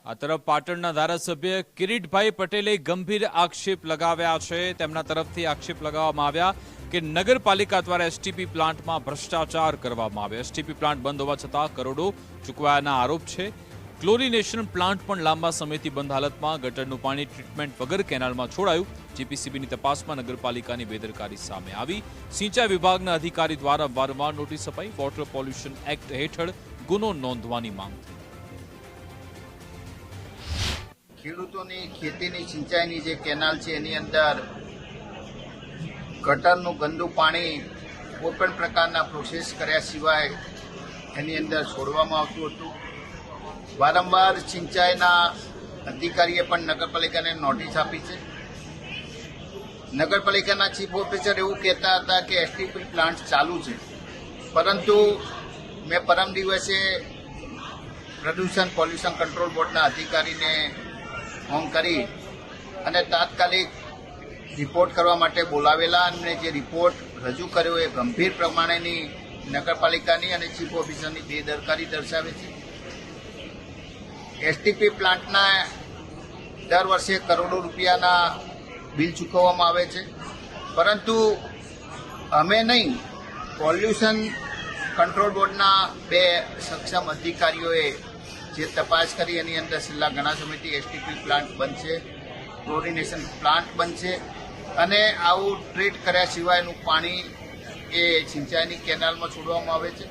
આ તરફ પાટણના ધારાસભ્ય કિરીટભાઈ પટેલે ગંભીર આક્ષેપ લગાવ્યા છે। તેમના તરફથી આક્ષેપ લગાવવામાં આવ્યા કે નગરપાલિકા દ્વારા એસટીપી પ્લાન્ટમાં ભ્રષ્ટાચાર કરવામાં આવ્યો। એસટીપી પ્લાન્ટ બંધ હોવા છતાં કરોડો ચૂકવાયાના આરોપ છે। ક્લોરિનેશન પ્લાન્ટ પણ લાંબા સમયથી બંધ હાલતમાં, ગટરનું પાણી ટ્રીટમેન્ટ વગર કેનાલમાં છોડાયું। જીપીસીબીની તપાસમાં નગરપાલિકાની બેદરકારી સામે આવી। સિંચાઈ વિભાગના અધિકારી દ્વારા વારંવાર નોટિસ અપાઈ। વોટર પોલ્યુશન એક્ટ હેઠળ ગુનો નોંધવાની માંગ થઈ। ખેડૂતોની ખેતીની સિંચાઈની જે કેનાલ છે એની અંદર ગટરનું ગંદુ પાણી કોઈપણ પ્રકારના પ્રોસેસ કર્યા સિવાય એની અંદર છોડવામાં આવતું હતું। વારંવાર સિંચાઈના અધિકારીએ પણ નગરપાલિકાને નોટિસ આપી છે। નગરપાલિકાના ચીફ ઓફિસર એવું કહેતા હતા કે એસટીપી પ્લાન્ટ ચાલુ છે, પરંતુ મેં પરમ દિવસે પ્રદૂષણ પોલ્યુશન કંટ્રોલ બોર્ડના અધિકારીને ફોન કરી અને તાત્કાલિક રિપોર્ટ કરવા માટે બોલાવેલા અને જે રિપોર્ટ રજૂ કર્યો એ ગંભીર પ્રમાણેની નગરપાલિકાની અને ચીફ ઓફિસરની બેદરકારી દર્શાવે છે। એસટીપી પ્લાન્ટના દર વર્ષે કરોડો રૂપિયાના બિલ ચૂકવવામાં આવે છે, પરંતુ અમે નહીં, પોલ્યુશન કંટ્રોલ બોર્ડના 2 સક્ષમ અધિકારીઓએ જે તપાસ કરી એની અંદર છેલ્લા ઘણા સમયથી એસટીપી પ્લાન્ટ બનશે, ક્લોરિનેશન પ્લાન્ટ બનશે અને આવું ટ્રીટ કર્યા સિવાયનું પાણી એ સિંચાઈની કેનાલમાં છોડવામાં આવે છે।